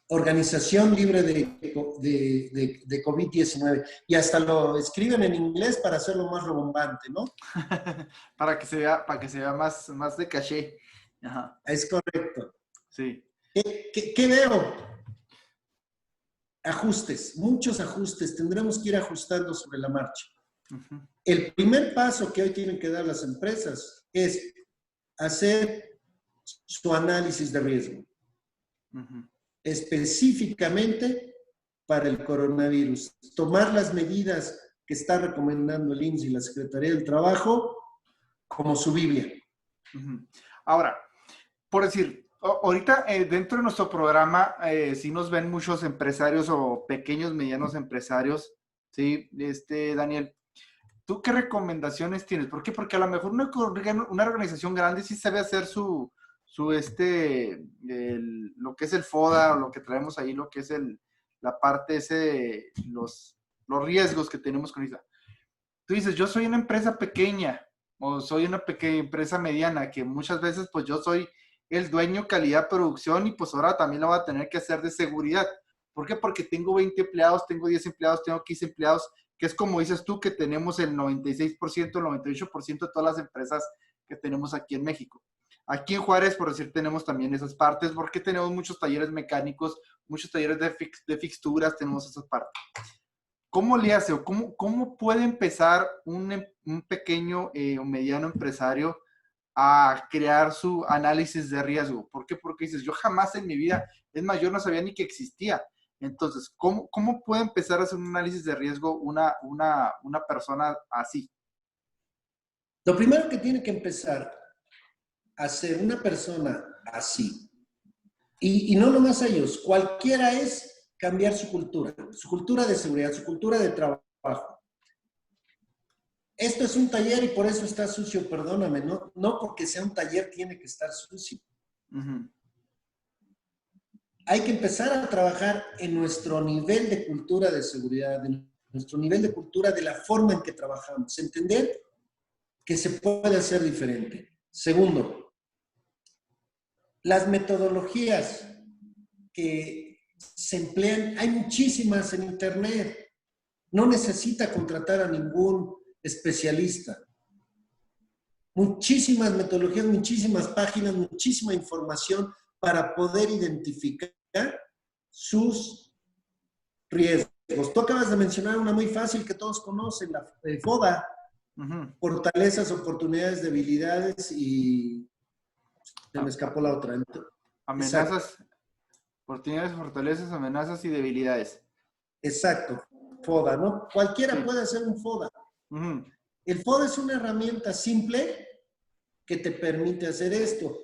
organización libre de COVID-19. Y hasta lo escriben en inglés para hacerlo más rimbombante, ¿no? Para que se vea más de caché. Ajá. Es correcto. Sí. ¿Qué veo? Ajustes, muchos ajustes. Tendremos que ir ajustando sobre la marcha. El primer paso que hoy tienen que dar las empresas es hacer su análisis de riesgo. Específicamente para el coronavirus. Tomar las medidas que está recomendando el IMSS y la Secretaría del Trabajo como su Biblia. Ahora, por decir, ahorita dentro de nuestro programa sí nos ven muchos empresarios o pequeños, medianos empresarios, ¿sí? Daniel, ¿tú qué recomendaciones tienes? ¿Por qué? Porque a lo mejor una organización grande sí sabe hacer lo que es el FODA, o lo que traemos ahí, lo que es la parte los riesgos que tenemos con esa. Tú dices, yo soy una empresa pequeña, o soy una pequeña empresa mediana, que muchas veces pues yo soy el dueño calidad producción y pues ahora también lo voy a tener que hacer de seguridad. ¿Por qué? Porque tengo 20 empleados, tengo 10 empleados, tengo 15 empleados, que es como dices tú, que tenemos el 96%, el 98% de todas las empresas que tenemos aquí en México. Aquí en Juárez, por decir, tenemos también esas partes, porque tenemos muchos talleres mecánicos, muchos talleres de fixturas, tenemos esas partes. ¿Cómo le hace o cómo puede empezar un pequeño o mediano empresario a crear su análisis de riesgo? ¿Por qué? Porque dices, yo jamás en mi vida, es más, yo no sabía ni que existía. Entonces, ¿cómo puede empezar a hacer un análisis de riesgo una persona así? Lo primero que tiene que empezar a ser una persona así, y no nomás ellos, cualquiera, es cambiar su cultura de seguridad, su cultura de trabajo. Esto es un taller y por eso está sucio, perdóname, no porque sea un taller tiene que estar sucio. Hay que empezar a trabajar en nuestro nivel de cultura de seguridad, en nuestro nivel de cultura de la forma en que trabajamos, entender que se puede hacer diferente. Segundo, las metodologías que se emplean, hay muchísimas en internet. No necesita contratar a ningún especialista. Muchísimas metodologías, muchísimas páginas, muchísima información para poder identificar sus riesgos. Tú acabas de mencionar una muy fácil que todos conocen, la FODA, fortalezas, oportunidades, debilidades y se me escapó la otra. Amenazas, oportunidades, fortalezas, amenazas y debilidades. Exacto, FODA, ¿no? Cualquiera puede hacer un FODA. El FODA es una herramienta simple que te permite hacer esto.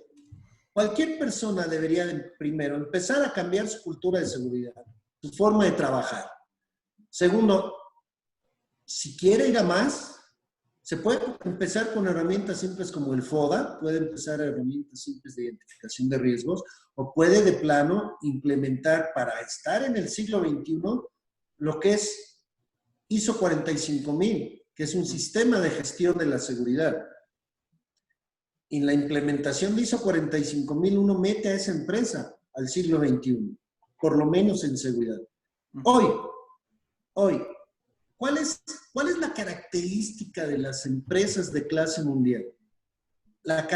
Cualquier persona debería primero empezar a cambiar su cultura de seguridad, su forma de trabajar. Segundo, si quiere ir a más, se puede empezar con herramientas simples como el FODA, puede empezar herramientas simples de identificación de riesgos, o puede de plano implementar para estar en el siglo XXI lo que es ISO 45000, que es un sistema de gestión de la seguridad. En la implementación de ISO 45000 uno mete a esa empresa al siglo XXI, por lo menos en seguridad. Hoy, ¿cuál es la característica de las empresas de clase mundial? La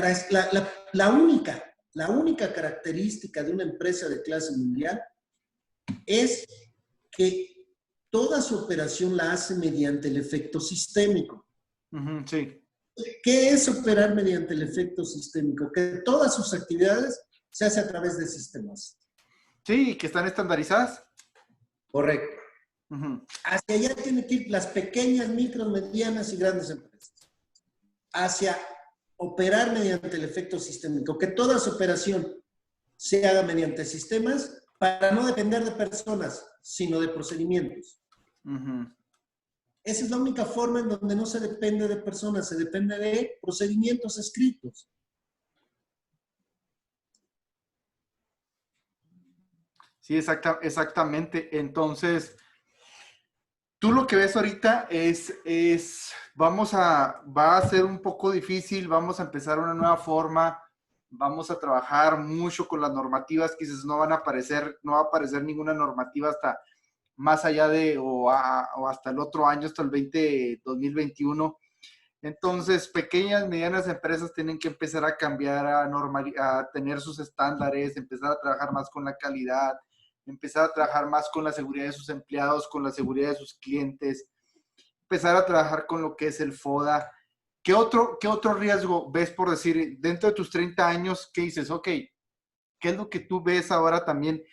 única característica de una empresa de clase mundial es que toda su operación la hace mediante el efecto sistémico. Sí. ¿Qué es operar mediante el efecto sistémico? Que todas sus actividades se hacen a través de sistemas. Sí, que están estandarizadas. Correcto. Ujú. Hacia allá tienen que ir las pequeñas, micros, medianas y grandes empresas. Hacia operar mediante el efecto sistémico, que toda su operación se haga mediante sistemas para no depender de personas, sino de procedimientos. Ujú. Esa es la única forma en donde no se depende de personas, se depende de procedimientos escritos. Sí, exactamente. Entonces, tú lo que ves ahorita va a ser un poco difícil, vamos a empezar una nueva forma, vamos a trabajar mucho con las normativas, quizás no va a aparecer ninguna normativa hasta más allá o hasta el otro año, hasta el 2021. Entonces, pequeñas, medianas empresas tienen que empezar a cambiar, a tener sus estándares, empezar a trabajar más con la calidad, empezar a trabajar más con la seguridad de sus empleados, con la seguridad de sus clientes, empezar a trabajar con lo que es el FODA. Qué otro riesgo ves por decir, dentro de tus 30 años, qué dices? Ok, ¿qué es lo que tú ves ahora también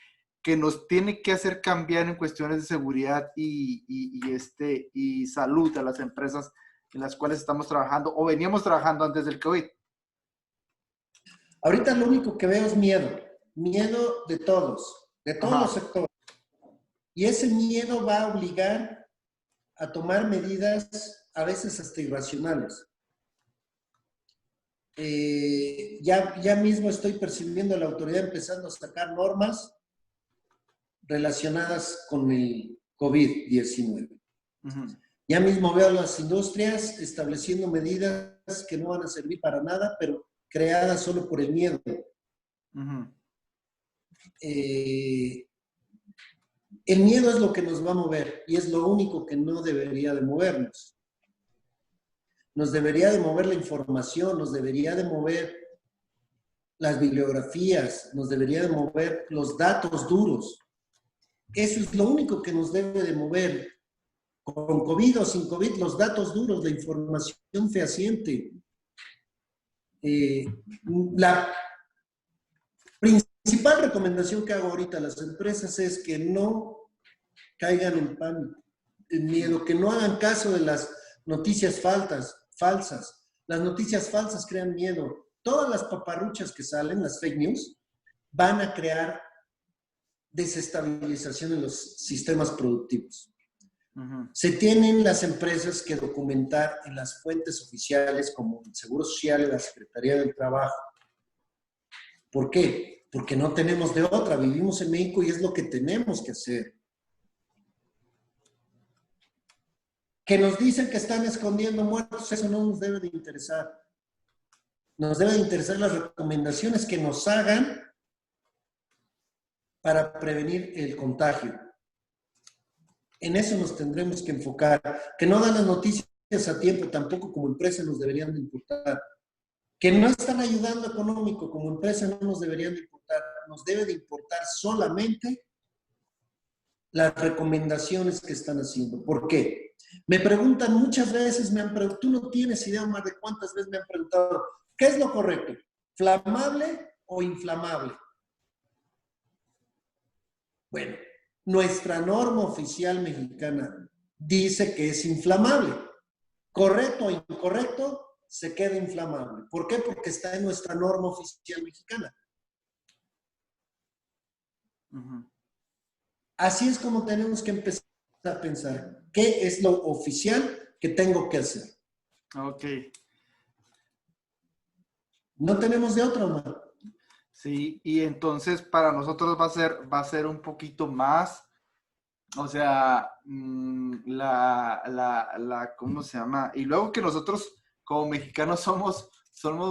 que nos tiene que hacer cambiar en cuestiones de seguridad y salud a las empresas en las cuales estamos trabajando o veníamos trabajando antes del COVID? Ahorita lo único que veo es miedo de todos los Ajá. sectores. Y ese miedo va a obligar a tomar medidas a veces hasta irracionales. Ya mismo estoy percibiendo a la autoridad empezando a sacar normas relacionadas con el COVID-19. Uh-huh. Ya mismo veo a las industrias estableciendo medidas que no van a servir para nada, pero creadas solo por el miedo. Uh-huh. El miedo es lo que nos va a mover y es lo único que no debería de movernos. Nos debería de mover la información, nos debería de mover las bibliografías, nos debería de mover los datos duros. Eso es lo único que nos debe de mover. Con COVID o sin COVID, los datos duros, la información fehaciente. La principal recomendación que hago ahorita a las empresas es que no caigan en pánico, en miedo, que no hagan caso de las noticias falsas. Las noticias falsas crean miedo. Todas las paparruchas que salen, las fake news, van a crear desestabilización en los sistemas productivos. Uh-huh. Se tienen las empresas que documentar en las fuentes oficiales como el Seguro Social y la Secretaría del Trabajo. ¿Por qué? Porque no tenemos de otra. Vivimos en México y es lo que tenemos que hacer. Que nos dicen que están escondiendo muertos, eso no nos debe de interesar. Nos debe de interesar las recomendaciones que nos hagan para prevenir el contagio. En eso nos tendremos que enfocar. Que no dan las noticias a tiempo, tampoco como empresa nos deberían de importar. Que no están ayudando económico como empresa no nos deberían de importar. Nos debe de importar solamente las recomendaciones que están haciendo. ¿Por qué? Me preguntan muchas veces, tú no tienes idea más de cuántas veces me han preguntado, ¿qué es lo correcto? ¿Flamable o inflamable? Bueno, nuestra norma oficial mexicana dice que es inflamable. Correcto o incorrecto, se queda inflamable. ¿Por qué? Porque está en nuestra norma oficial mexicana. Uh-huh. Así es como tenemos que empezar a pensar qué es lo oficial que tengo que hacer. Ok. No tenemos de otra, Omar. Sí, y entonces para nosotros va a ser un poquito más, o sea, ¿cómo se llama? Y luego que nosotros como mexicanos somos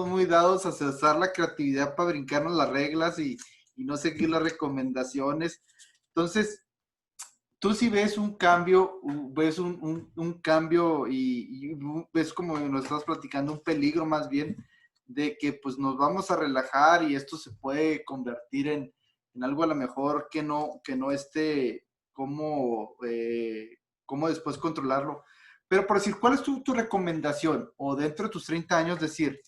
muy dados a usar la creatividad para brincarnos las reglas y no seguir las recomendaciones. Entonces, tú sí ves un cambio, ves un cambio y ves como nos estás platicando un peligro más bien de que pues nos vamos a relajar y esto se puede convertir en algo a lo mejor que no esté como cómo después controlarlo. Pero por decir, ¿cuál es tu recomendación? O dentro de tus 30 años decir,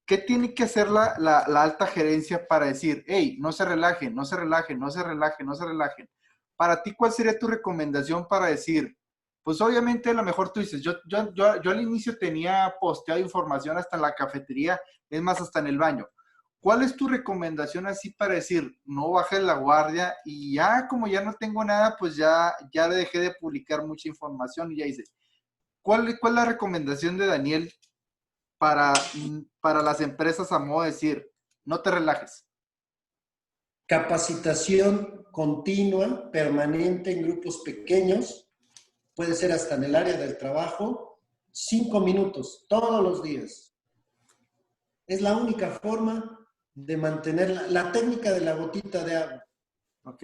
¿qué tiene que hacer la alta gerencia para decir, hey, no se relajen, no se relajen, no se relajen, no se relajen? Para ti, ¿cuál sería tu recomendación para decir? Pues obviamente a lo mejor tú dices, yo al inicio tenía posteado información hasta en la cafetería, es más, hasta en el baño. ¿Cuál es tu recomendación así para decir, no bajes la guardia y ya como ya no tengo nada, pues ya le dejé de publicar mucha información y ya hice? ¿Cuál es la recomendación de Daniel para las empresas a modo de decir, no te relajes? Capacitación continua, permanente en grupos pequeños, puede ser hasta en el área del trabajo, 5 minutos todos los días. Es la única forma de mantener la técnica de la gotita de agua. Ok.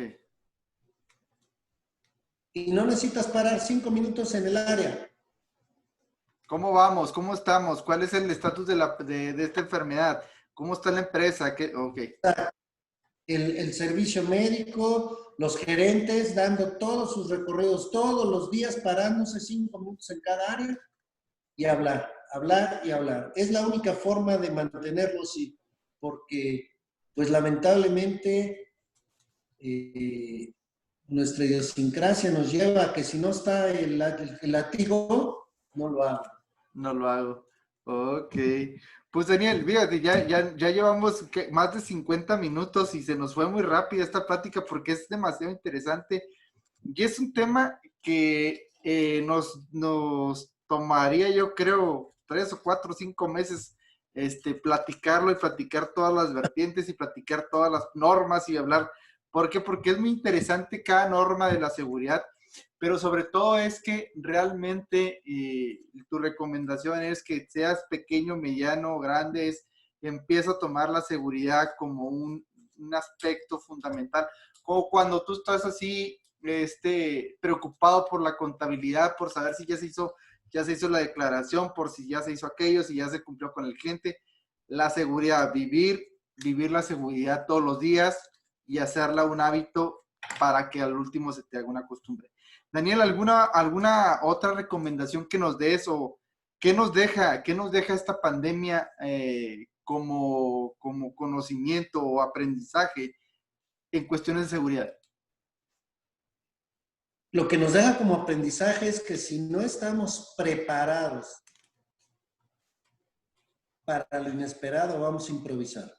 Y no necesitas parar 5 minutos en el área. ¿Cómo vamos? ¿Cómo estamos? ¿Cuál es el estatus de esta enfermedad? ¿Cómo está la empresa? Ok. El servicio médico, los gerentes dando todos sus recorridos todos los días, parándose 5 minutos en cada área y hablar, hablar y hablar. Es la única forma de mantenerlo así, porque pues lamentablemente nuestra idiosincrasia nos lleva a que si no está el látigo, no lo hago. No lo hago. Ok. Pues Daniel, fíjate, ya llevamos más de 50 minutos y se nos fue muy rápida esta plática porque es demasiado interesante y es un tema que nos tomaría, yo creo, 3 o 4 o 5 meses platicarlo y platicar todas las vertientes y platicar todas las normas y hablar. ¿Por qué? Porque es muy interesante cada norma de la seguridad, pero sobre todo es que realmente tu recomendación es que seas pequeño, mediano, grande, empieza a tomar la seguridad como un aspecto fundamental. Como cuando tú estás así, preocupado por la contabilidad, por saber si ya se hizo la declaración, por si ya se hizo aquello, si ya se cumplió con el cliente. La seguridad, vivir la seguridad todos los días y hacerla un hábito para que al último se te haga una costumbre. Daniel, ¿alguna otra recomendación que nos des o qué nos deja esta pandemia como conocimiento o aprendizaje en cuestiones de seguridad? Lo que nos deja como aprendizaje es que si no estamos preparados para lo inesperado, vamos a improvisar.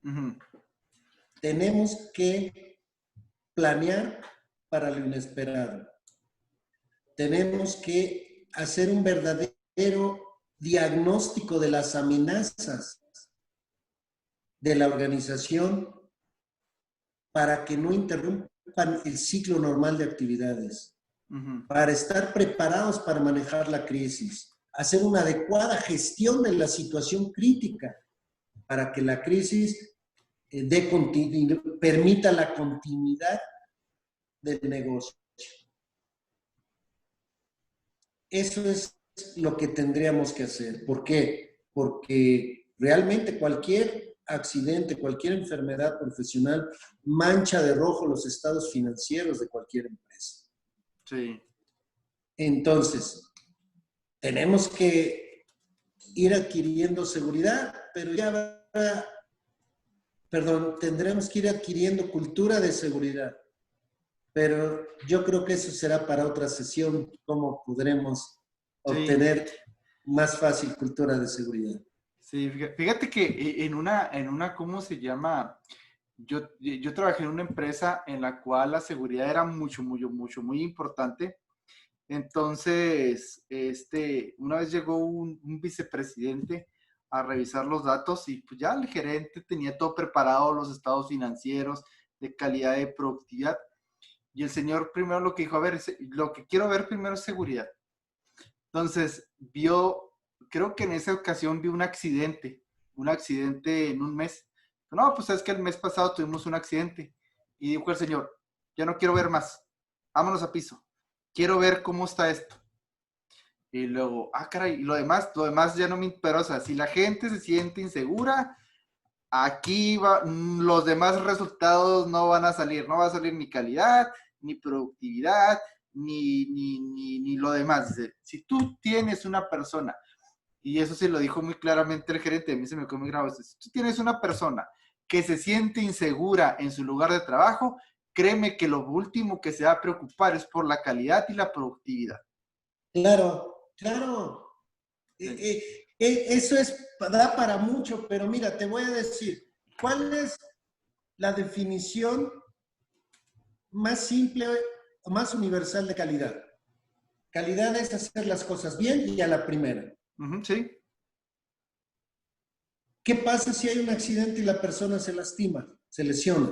Uh-huh. Tenemos que planear para lo inesperado. Tenemos que hacer un verdadero diagnóstico de las amenazas de la organización para que no interrumpan el ciclo normal de actividades, para estar preparados para manejar la crisis, hacer una adecuada gestión de la situación crítica para que la crisis permita la continuidad del negocio. Eso es lo que tendríamos que hacer. ¿Por qué? Porque realmente cualquier accidente, cualquier enfermedad profesional mancha de rojo los estados financieros de cualquier empresa. Sí. Entonces, tenemos que ir adquiriendo seguridad, pero tendremos que ir adquiriendo cultura de seguridad. Pero yo creo que eso será para otra sesión, cómo podremos obtener más fácil cultura de seguridad. Sí, fíjate que en una, ¿cómo se llama? Yo trabajé en una empresa en la cual la seguridad era muy importante. Entonces, una vez llegó un vicepresidente a revisar los datos y pues ya el gerente tenía todo preparado, los estados financieros de calidad de productividad. Y el señor primero lo que dijo, a ver, lo que quiero ver primero es seguridad. Entonces, creo que en esa ocasión vio un accidente en un mes. No, pues es que el mes pasado tuvimos un accidente. Y dijo el señor, ya no quiero ver más, vámonos a piso. Quiero ver cómo está esto. Y luego, caray, y lo demás ya no me interesa. Si la gente se siente insegura, aquí los demás resultados no van a salir. No va a salir ni calidad, ni productividad, ni lo demás. Dice, si tú tienes una persona, y eso se lo dijo muy claramente el gerente, a mí se me quedó muy grave, si tú tienes una persona que se siente insegura en su lugar de trabajo, créeme que lo último que se va a preocupar es por la calidad y la productividad. Claro, claro. Sí. Eso da para mucho, pero mira, te voy a decir, ¿cuál es la definición más simple o más universal de calidad? Calidad es hacer las cosas bien y a la primera. Sí. ¿Qué pasa si hay un accidente y la persona se lastima, se lesiona?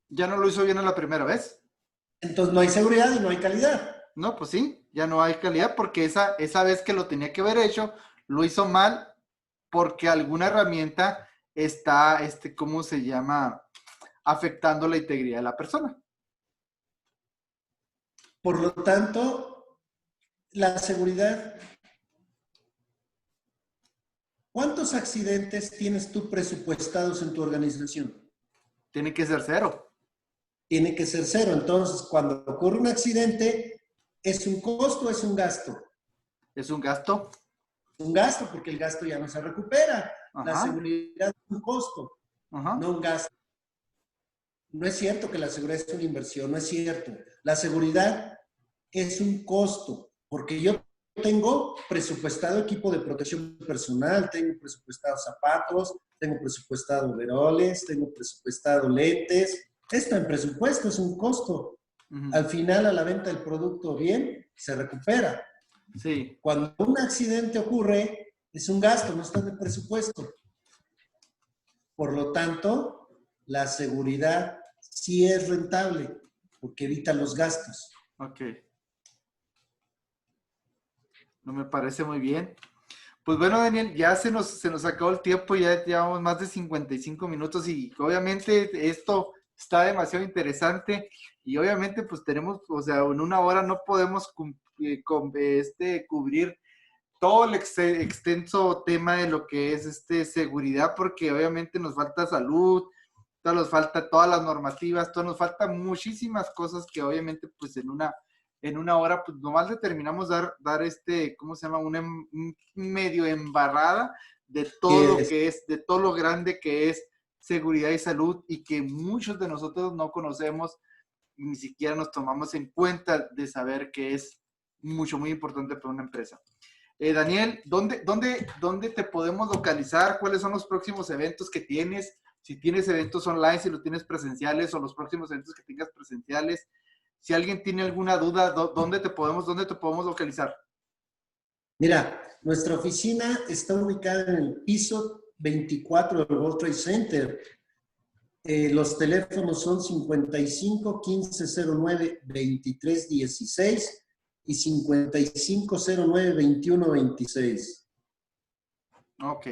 Ya no lo hizo bien a la primera vez. Entonces no hay seguridad y no hay calidad. No, pues sí, ya no hay calidad porque esa vez que lo tenía que haber hecho, lo hizo mal porque alguna herramienta está, ¿cómo se llama? Afectando la integridad de la persona. Por lo tanto, la seguridad. ¿Cuántos accidentes tienes tú presupuestados en tu organización? Tiene que ser cero. Tiene que ser cero. Entonces, cuando ocurre un accidente, ¿es un costo o es un gasto? Es un gasto. Un gasto porque el gasto ya no se recupera. La Ajá, seguridad es un costo, ajá. no un gasto. No es cierto que la seguridad es una inversión, no es cierto. La seguridad es un costo, porque yo tengo presupuestado equipo de protección personal, tengo presupuestado zapatos, tengo presupuestado overoles, tengo presupuestado lentes. Esto en presupuesto es un costo. Al final, a la venta del producto bien, se recupera. Sí. Cuando un accidente ocurre, es un gasto, no está en el presupuesto. Por lo tanto, la seguridad sí es rentable porque evita los gastos. Ok. No me parece muy bien. Pues bueno, Daniel, ya se nos acabó el tiempo, ya llevamos más de 55 minutos y obviamente esto está demasiado interesante y obviamente pues tenemos, o sea, en una hora no podemos cubrir todo el extenso tema de lo que es seguridad, porque obviamente nos falta salud, todo nos falta todas las normativas, todo nos falta muchísimas cosas que obviamente pues en una hora pues nomás le terminamos dar ¿cómo se llama? Un medio embarrada de todo lo que es, de todo lo grande que es seguridad y salud y que muchos de nosotros no conocemos y ni siquiera nos tomamos en cuenta de saber que es muy importante para una empresa. Daniel, ¿dónde te podemos localizar? ¿Cuáles son los próximos eventos que tienes? Si tienes eventos online, si los tienes presenciales o los próximos eventos que tengas presenciales. Si alguien tiene alguna duda, ¿dónde te podemos localizar? Mira, nuestra oficina está ubicada en el piso 24 del World Trade Center. Los teléfonos son 55 1509 2316 y 5509 2126. Ok.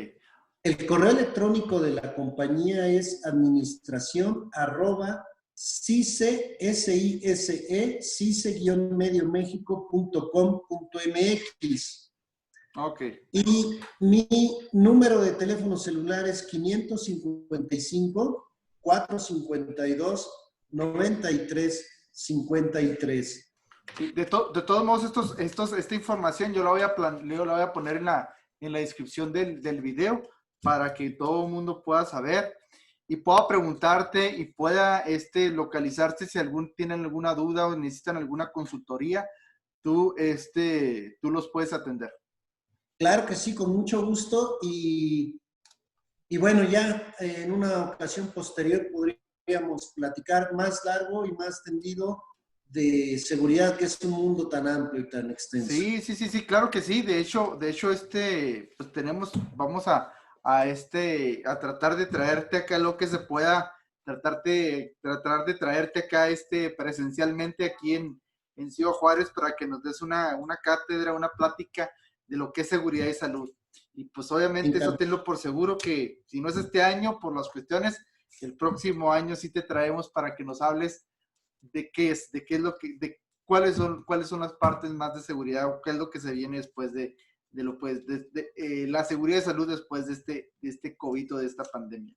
El correo electrónico de la compañía es administración@cise-mediomexico.com.mx. Ok. Y mi número de teléfono celular es 555-452-9353. Sí, de todos modos, esta información yo la voy a poner en la descripción del video para que todo el mundo pueda saber y pueda preguntarte y pueda localizarte si tienen alguna duda o necesitan alguna consultoría, tú los puedes atender. Claro que sí, con mucho gusto. Y bueno, ya en una ocasión posterior podríamos platicar más largo y más tendido de seguridad, que es un mundo tan amplio y tan extenso. Sí, sí, sí, sí, claro que sí. De hecho, pues vamos a tratar de traerte acá lo que se pueda, tratar de traerte acá presencialmente aquí en Ciudad Juárez para que nos des una cátedra, una plática de lo que es seguridad y salud. Y pues obviamente eso tenlo por seguro que si no es este año, por las cuestiones, el próximo año sí te traemos para que nos hables de qué es lo que, cuáles son las partes más de seguridad o qué es lo que se viene después de la seguridad de salud después de este COVID o de esta pandemia.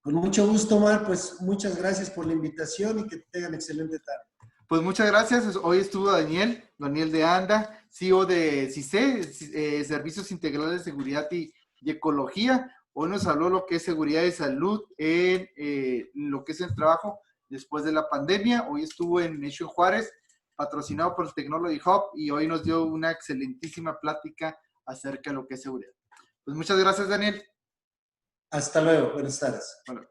Con mucho gusto, Omar, pues muchas gracias por la invitación y que tengan excelente tarde. Pues muchas gracias. Hoy estuvo Daniel de Anda, CEO de CICE, Servicios Integrales de Seguridad y Ecología. Hoy nos habló lo que es seguridad y salud en lo que es el trabajo después de la pandemia. Hoy estuvo en Nation Juárez, patrocinado por el Technology Hub, y hoy nos dio una excelentísima plática acerca de lo que es seguridad. Pues muchas gracias, Daniel. Hasta luego, buenas tardes. Bueno.